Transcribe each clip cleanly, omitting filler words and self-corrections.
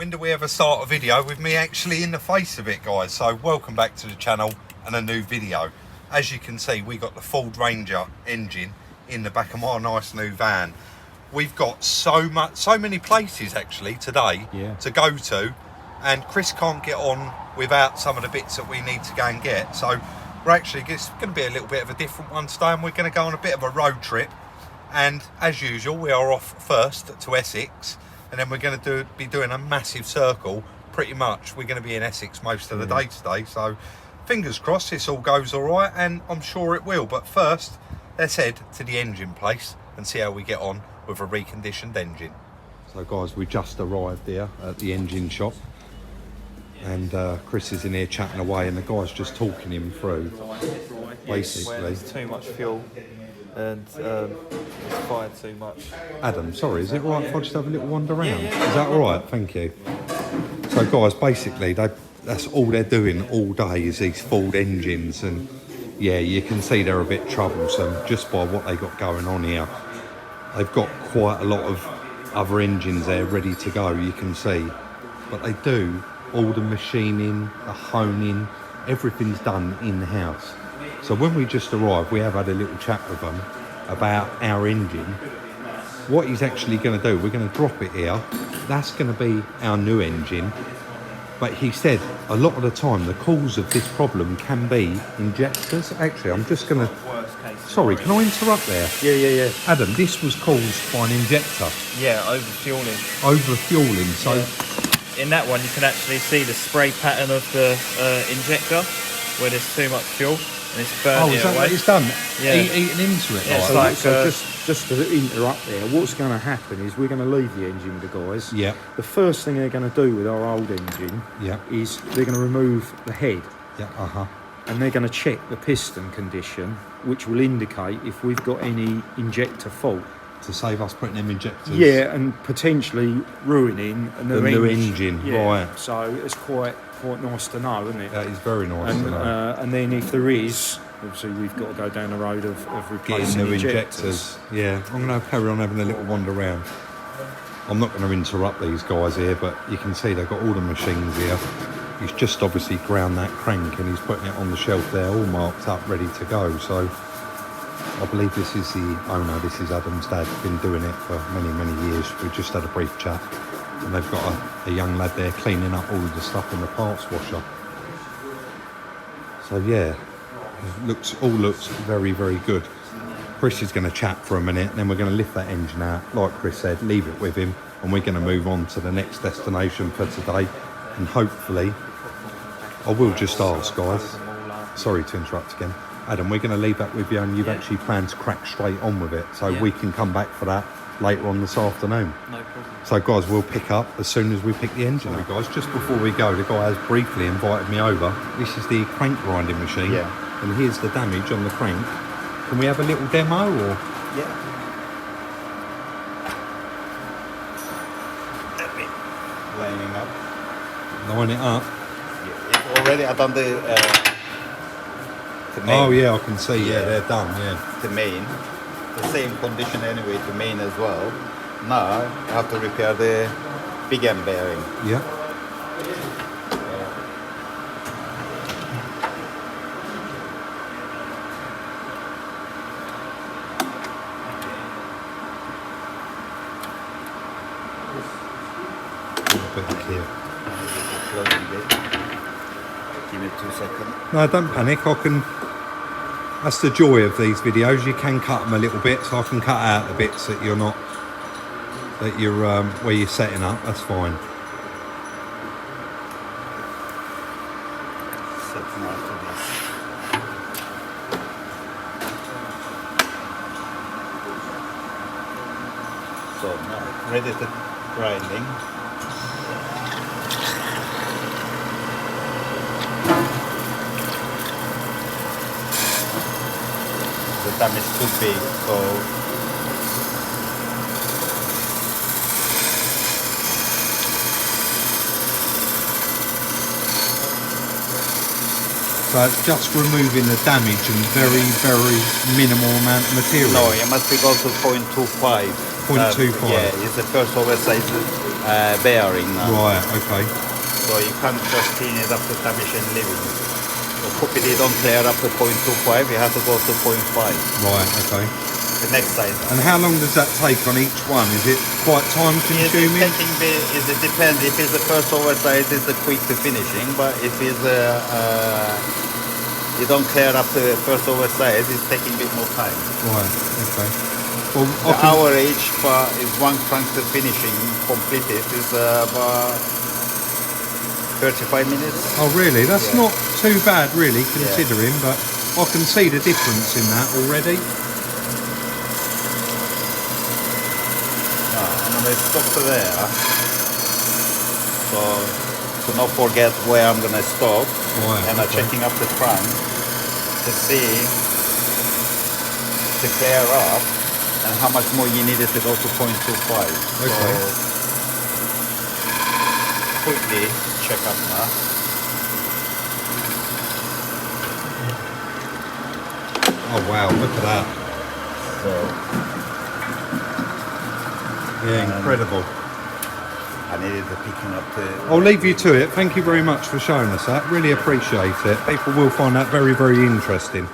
When do we ever start a video with me actually in the face of it, guys? So welcome back to the channel and a new video. As you can see, we got the Ford Ranger engine in the back of my nice new van. We've got so many places actually today to go to, and Chris can't get on without some of the bits that we need to go and get. So we're actually, it's going to be a little bit of a different one today, and we're going to go on a bit of a road trip. And as usual, we are off first to Essex, and then we're going to be doing a massive circle. Pretty much we're going to be in Essex most of the day today, so fingers crossed this all goes all right, and I'm sure it will. But first, let's head to the engine place and see how we get on with a reconditioned engine. So guys, we just arrived there at the engine shop, and Chris is in here chatting away, and the guy's just talking him through basically. There's too much fuel and it's fired too much. Adam, sorry, is it right if I just have a little wander around? Is that all right? Thank you. So guys, basically that's all they're doing all day is these Ford engines, and yeah, you can see they're a bit troublesome just by what they got going on here. They've got quite a lot of other engines there ready to go, you can see, but they do all the machining, the honing, everything's done in-house. So when we just arrived, we have had a little chat with them about our engine. What he's actually going to do, we're going to drop it here. That's going to be our new engine. But he said a lot of the time the cause of this problem can be injectors. Actually, I'm just going to... Sorry, can I interrupt there? Yeah. Adam, this was caused by an injector. Yeah, over-fueling. Over-fueling, so... Yeah. In that one, you can actually see the spray pattern of the injector where there's too much fuel. And it's burned is that what it's done? Yeah. Eating into it. Yeah, Like. So just to interrupt there, what's going to happen is we're going to leave the engine with the guys. Yeah. The first thing they're going to do with our old engine is they're going to remove the head. Yeah, And they're going to check the piston condition, which will indicate if we've got any injector fault. To save us putting them injectors. Yeah, and potentially ruining a new engine. Yeah. Right. So it's quite nice to know, isn't it? That is very nice to know. And then if there is, obviously we've got to go down the road of replacing getting new injectors. Yeah, I'm going to carry on having a little wander around. I'm not going to interrupt these guys here, but you can see they've got all the machines here. He's just obviously ground that crank and he's putting it on the shelf there, all marked up, ready to go. So I believe this is the owner, this is Adam's dad, been doing it for many years. We just had a brief chat, and they've got a young lad there cleaning up all of the stuff in the parts washer. So yeah, it all looks very good. Chris is going to chat for a minute, and then we're going to lift that engine out, like Chris said, leave it with him, and we're going to move on to the next destination for today. And hopefully, I will just ask, guys, sorry to interrupt again, Adam, we're going to leave that with you, and you've actually planned to crack straight on with it, so we can come back for that later on this afternoon. No problem. So guys, we'll pick up as soon as we pick the engine up. Guys, just before we go, the guy has briefly invited me over. This is the crank grinding machine, and here's the damage on the crank. Can we have a little demo, or? Yeah. Lining up. Line it up. Yeah, it's already I've done the main. Oh yeah, I can see. Yeah, they're done. Yeah. The main, the same condition anyway. The main as well. Now I have to repair the big end bearing. Yeah. Give me 2 seconds. No, don't panic. That's the joy of these videos. You can cut them a little bit, so I can cut out the bits that you're not, where you're setting up. That's fine. Setting after this. So now ready to grinding. The damage could be So it's just removing the damage and very minimal amount of material. No, it must be go to 0.25. 0.25. Yeah, it's the first oversized bearing now. Right, okay. So you can't just clean it up to sufficient living. So hopefully don't clear up to 0.25, you have to go to 0.5. Right, okay. The next size. And how long does that take on each one? Is it quite time consuming? It depends. If it's the first oversize, it's a quick to finishing. But if it's you don't clear up the first oversize, it's taking a bit more time. Right, okay. Well, The average is one crank to finishing completed is about 35 minutes. Oh really? That's not too bad really considering, but I can see the difference in that already. And I'm going to stop to there. So to not forget where I'm going to stop. Right, And I'm checking up the crank to see, to clear up, and how much more you needed to go to 0.25. Okay. So quickly check up now. Oh wow, look at that. So Yeah, incredible. I needed to picking up the... I'll leave you to it. Thank you very much for showing us that. Really appreciate it. People will find that very, very interesting.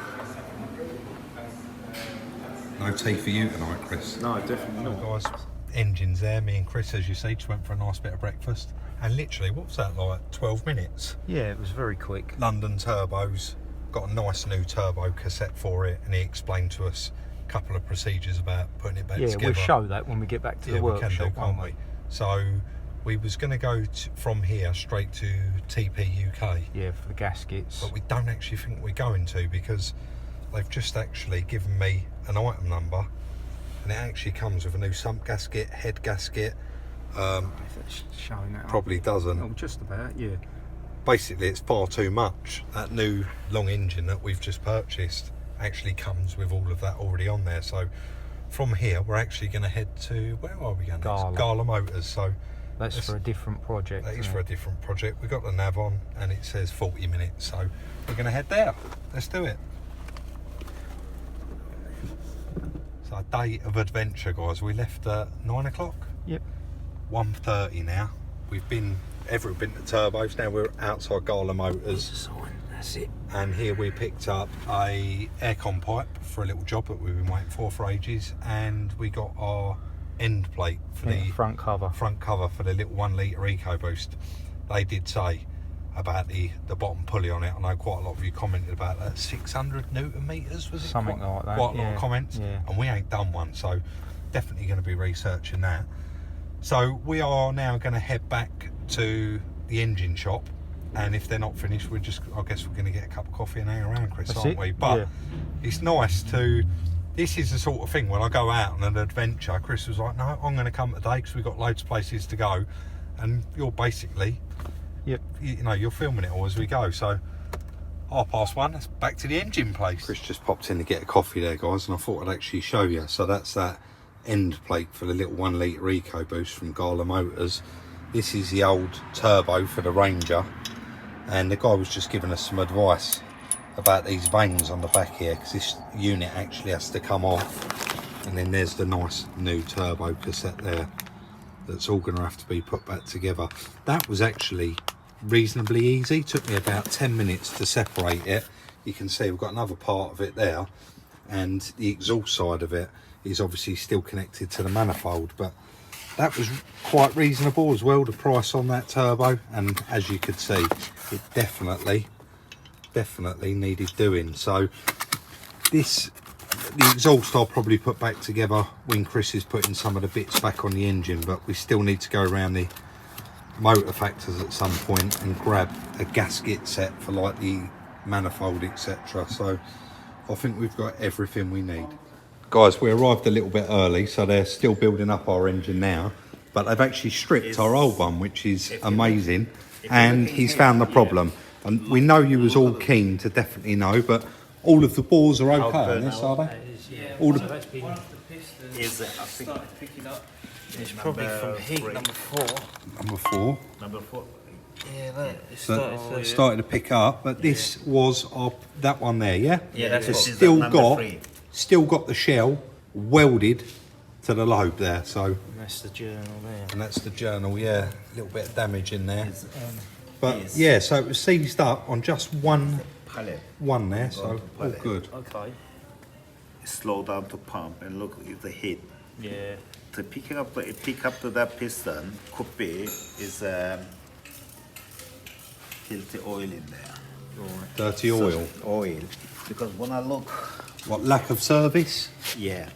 No tea for you tonight, Chris. No, definitely not. Guys, engines there. Me and Chris, as you see, just went for a nice bit of breakfast. And literally, what was that like? 12 minutes? Yeah, it was very quick. London turbos. Got a nice new turbo cassette for it, and he explained to us a couple of procedures about putting it back together. Yeah, we'll show that when we get back to the workshop. We can do, can't we? So we was going to go from here straight to TP UK. Yeah, for the gaskets. But we don't actually think we're going to, because they've just actually given me an item number, and it actually comes with a new sump gasket, head gasket. Showing that Probably up. doesn't. Oh, just about, yeah. Basically, it's far too much. That new long engine that we've just purchased actually comes with all of that already on there. So from here, we're actually going to head to, where are we going Gala. next? Gala Motors. So That's for a different project. that is for a different project. We've got the nav on and it says 40 minutes. So we're going to head there. Let's do it. So a day of adventure, guys. We left at 9 o'clock. Yep. 1:30 now. We've been to turbos. Now we're outside Gala Motors. There's a sign, that's it. And here we picked up a aircon pipe for a little job that we've been waiting for ages, and we got our end plate for the front cover for the little 1 litre EcoBoost. They did say about the bottom pulley on it. I know quite a lot of you commented about that. 600 Newton meters, was it? Something like that. Quite a lot of comments, and we ain't done one, so definitely going to be researching that. So we are now going to head back to the engine shop, and if they're not finished, I guess we're going to get a cup of coffee and hang around, Chris, aren't we? But it's nice to, this is the sort of thing when I go out on an adventure. Chris was like, no, I'm going to come today because we've got loads of places to go, and you're basically, you're filming it all as we go. So 1:30, that's back to the engine place. Chris just popped in to get a coffee there, guys, and I thought I'd actually show you. So that's that end plate for the little 1 litre EcoBoost from Gala Motors. This is the old turbo for the Ranger, and the guy was just giving us some advice about these vanes on the back here, because this unit actually has to come off, and then there's the nice new turbo cassette there that's all going to have to be put back together. That was actually reasonably easy. Took me about 10 minutes to separate it. You can see we've got another part of it there, and the exhaust side of it is obviously still connected to the manifold, but that was quite reasonable as well, the price on that turbo. And as you could see, it definitely needed doing. So the exhaust I'll probably put back together when Chris is putting some of the bits back on the engine, but we still need to go around the motor factors at some point and grab a gasket set for like the manifold, etc. So I think we've got everything we need. Guys, we arrived a little bit early, so they're still building up our engine now, but they've actually stripped our old one, which is amazing, and he's found the problem. And we know you was all keen to definitely know, but all of the bores are okay on this, are they? All the started picking up. It's probably from heat number 4. Number 4. Yeah, that It started to pick up, but this was that one there, yeah? Yeah, that's It's still got the shell welded to the lobe there. So, And that's the journal there. and that's the journal. Yeah, a little bit of damage in there. It's, But yes. yeah, so it was seized up on just one pallet. there. So all Pallet. good. Okay. Slow down to pump and look at the heat. Yeah. To pick up that piston could be is filthy oil in there. Right. Dirty oil. Oil. Because when I look, What, lack of service? yeah,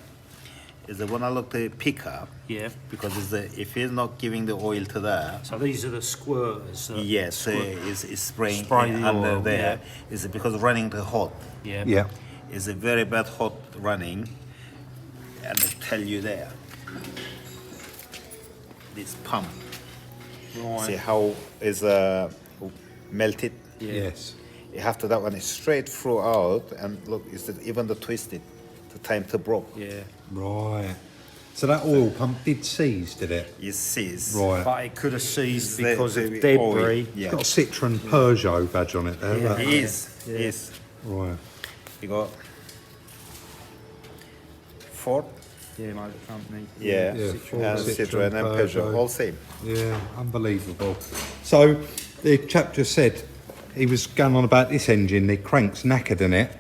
is that when I look the pickup, Yeah. because if he's not giving the oil to that, So these are the squirters. yes, it's spraying Spray the under oil, there. Is because running the hot. Yeah. Yeah. Is a very bad hot running, and I tell you there. This pump, Right. see how is melted. Yeah. Yes. You have to that one is straight throughout, and look, is that even the twisted, the time to broke. Yeah. Right. So that oil pump did seize, did it? You see, Right. But it could have seized The- because the of oil, debris. yeah. Got a Citroen Peugeot badge on it there. Yeah. look. It is. Yeah. It is. Right. You got Ford, Yeah, motor company. yeah, Yeah, Ford, and Citroen and Peugeot, all same. Yeah, unbelievable. So the chap just said he was going on about this engine, the crank's knackered in it,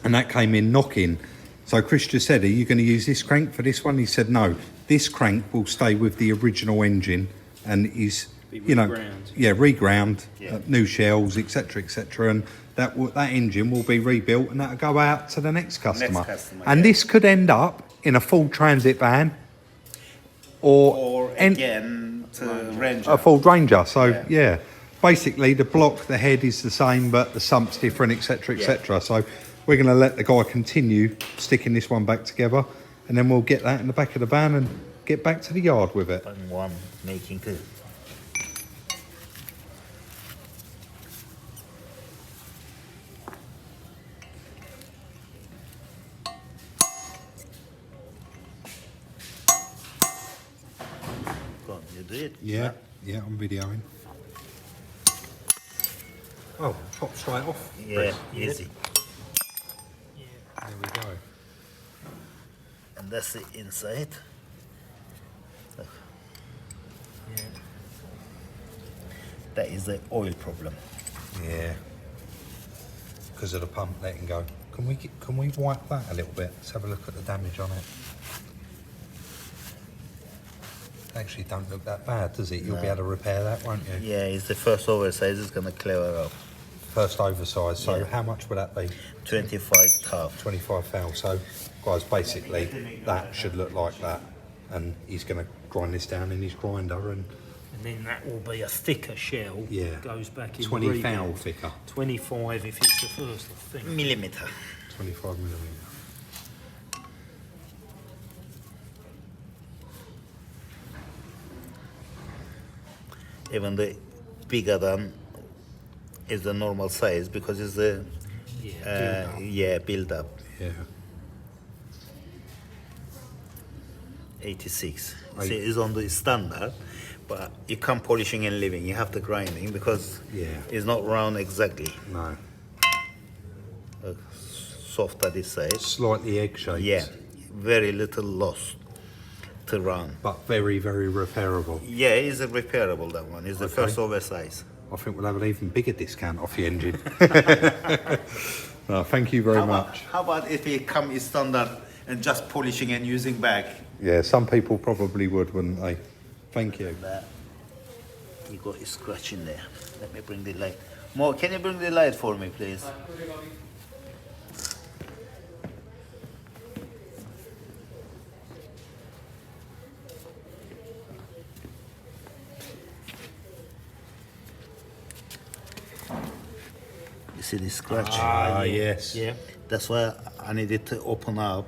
and that came in knocking. So Chris just said, are you going to use this crank for this one? He said, no, this crank will stay with the original engine and is, Be you know, reground. yeah, reground, Yeah. new shells, etc., etc., and that engine will be rebuilt and that'll go out to the next customer. customer, And yeah. this could end up in a full transit van Or en- again to Ranger. a Ford Ranger. So Yeah. yeah, basically the block, the head is the same, but the sump's different, etc., etc. So we're going to let the guy continue sticking this one back together, and then we'll get that in the back of the van and get back to the yard with it. And one making two. Go on, you do it. Yeah, yeah, I'm videoing. Oh, pops right off. Yeah, easy. There we go. And that's the inside. Look. That is the oil problem. Yeah, because of the pump letting go. Can we wipe that a little bit? Let's have a look at the damage on it. Actually, don't look that bad, does it? You'll be able to repair that, won't you? Yeah, it's the first oversize. It's gonna clear it up. First oversize. So Yeah. how much would that be? 25 tough. 25 thou. So, guys, basically that should look like that, and he's going to grind this down in his grinder, and And then that will be a thicker shell. yeah, Goes back in 20 rebuild. thou thicker, 25 if it's the first, I think. Millimeter. 25 millimeter. Even the bigger than is the normal size because it's the build up. Yeah. 86. See, it's on the standard, but you can't polishing and leaving. You have to grinding because Yeah. it's not round exactly. No. Softer this side. Slightly egg shaped. Yeah, very little loss to run. But very, very repairable. Yeah, it's a repairable, that one. It's the Okay. first oversize. I think we'll have an even bigger discount off the engine. No, thank you very much. How about if it come in standard and just polishing and using back? Yeah, some people probably would, wouldn't they? Thank you. That you got a scratch in there. Let me bring the light. Mo, can you bring the light for me, please? You see the scratch? Ah, yes. Yeah. That's why I needed to open up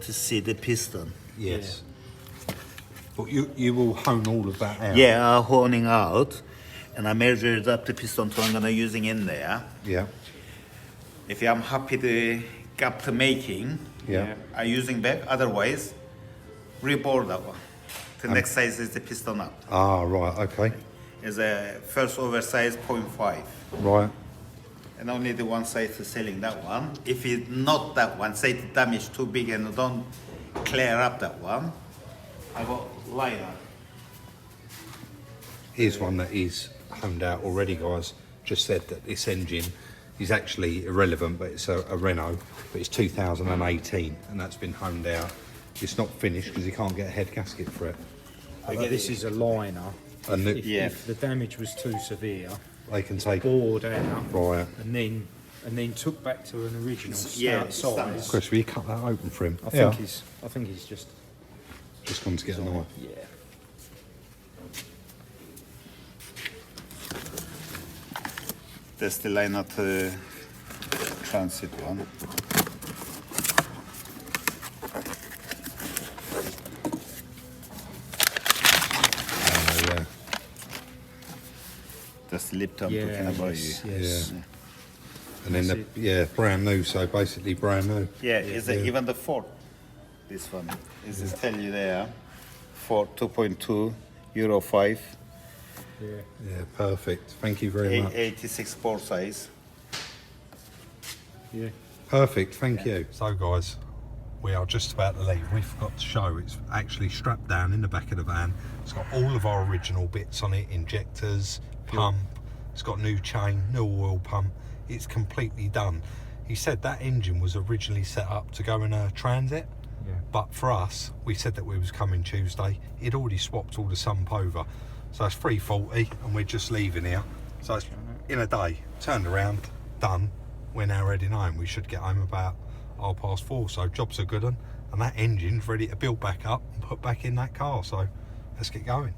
to see the piston. Yes. But you will hone all of that out. Yeah, honing out, and I measured up the piston so I'm gonna using in there. Yeah. If I'm happy the gap to making, Yeah. I using back. Otherwise, rebore that one. The next size is the piston up. Ah, right. Okay. Is a first oversize 0.5, Right. and only the one side is selling that one. If it's not that one, say the damage too big and don't clear up that one. I got liner. Here's one that is honed out already, guys. Just said that this engine is actually irrelevant, but it's a Renault, but it's 2018, and that's been honed out. It's not finished because you can't get a head gasket for it. This is a liner. And If the damage was too severe, they can take bored out, right. and then took back to an original size. Chris, will you cut that open for him? I think he's just gone to get a knife. Yeah. That's the liner to transit one. Yeah. That's the lip I'm talking about. Yes. Yeah. And then brand new. So basically brand new. Yeah, even the Ford. This one is it tell you there, Ford 2.2 Euro 5. Yeah, perfect. Thank you very much. 86 port size. Yeah. Perfect, thank you. So guys, we are just about to leave. We forgot to show, it's actually strapped down in the back of the van. It's got all of our original bits on it, injectors, pump, it's got new chain, new oil pump. It's completely done. He said that engine was originally set up to go in a transit, but for us, we said that we was coming Tuesday. He'd already swapped all the sump over. So it's 340 and we're just leaving here. So it's in a day, turned around, done. We're now heading home. We should get home about 4:30. So jobs are good and that engine's ready to build back up and put back in that car. So let's get going.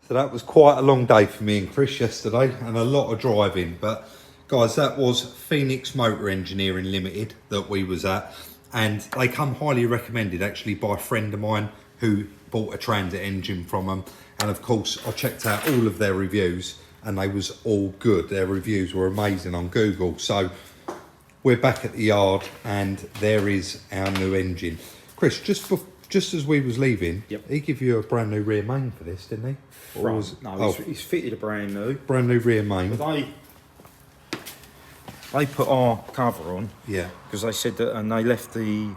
So that was quite a long day for me and Chris yesterday and a lot of driving. But guys, that was Phoenix Motor Engineering Limited that we was at. And they come highly recommended actually by a friend of mine who bought a transit engine from them. And of course, I checked out all of their reviews and they was all good. Their reviews were amazing on Google. So we're back at the yard and there is our new engine. Chris, just as we was leaving, he gave you a brand new rear main for this, didn't he? He's fitted a brand new. Brand new rear main. But they put our cover on. Yeah. Because they said that, and they left the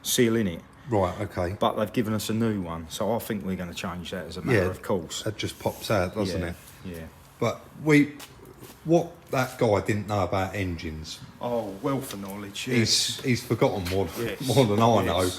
seal in it. Right, okay. But they've given us a new one, so I think we're going to change that as a matter of course. That just pops out, doesn't it? Yeah. But what that guy didn't know about engines. Oh, wealth of knowledge. Yes. He's forgotten more than I know.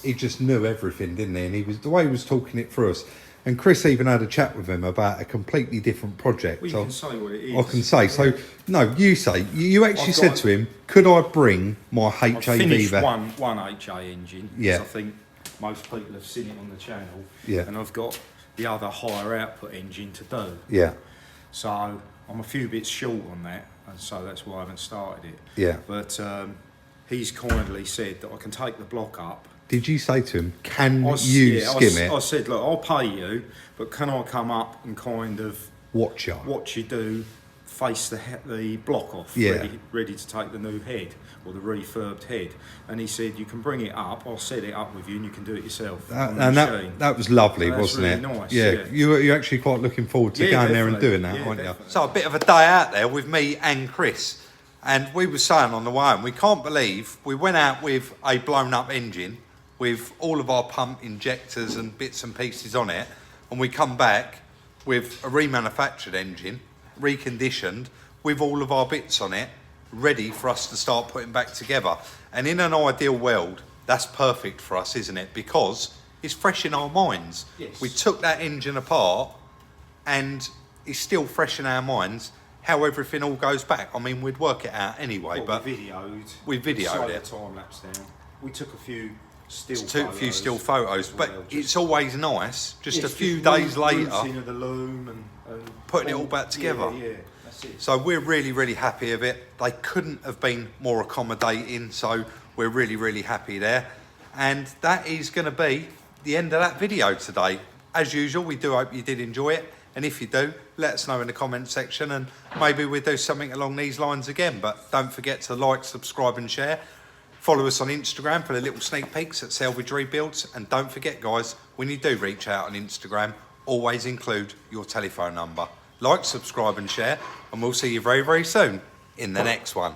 He just knew everything, didn't he? And the way he was talking it through us. And Chris even had a chat with him about a completely different project. Well, you can say what it is. I can say. So, no, you say. You actually said to him, could I bring my HA I've finished Viva? one HA engine. Yeah. I think most people have seen it on the channel. Yeah. And I've got the other higher output engine to do. Yeah. So I'm a few bits short on that, and so that's why I haven't started it. Yeah. But he's kindly said that I can take the block up. Did you say to him, can you skim it? I said, look, I'll pay you, but can I come up and kind of watch you do, face the block off, ready to take the new head or the refurbed head? And he said, you can bring it up, I'll set it up with you and you can do it yourself. And that was lovely, wasn't it? Really nice, yeah. You're actually quite looking forward to going there and doing that, aren't you? So a bit of a day out there with me and Chris. And we were saying on the way home, we can't believe we went out with a blown up engine with all of our pump injectors and bits and pieces on it, and we come back with a remanufactured engine, reconditioned, with all of our bits on it, ready for us to start putting back together. And in an ideal world, that's perfect for us, isn't it? Because it's fresh in our minds. Yes. We took that engine apart and it's still fresh in our minds how everything all goes back. I mean, we'd work it out anyway, but we videoed it. The time lapse down. We took a few still photos, but it's always nice just a few days later of the loom and putting it all back together. Yeah, that's it. So we're really happy of it. They couldn't have been more accommodating, so we're really happy there. And that is going to be the end of that video today. As usual, we do hope you did enjoy it, and if you do, let us know in the comment section, and maybe we'll do something along these lines again. But don't forget to like, subscribe and share. Follow us on Instagram for the little sneak peeks at Salvage Rebuilds. And don't forget, guys, when you do reach out on Instagram, always include your telephone number. Like, subscribe and share, and we'll see you very, very soon in the next one.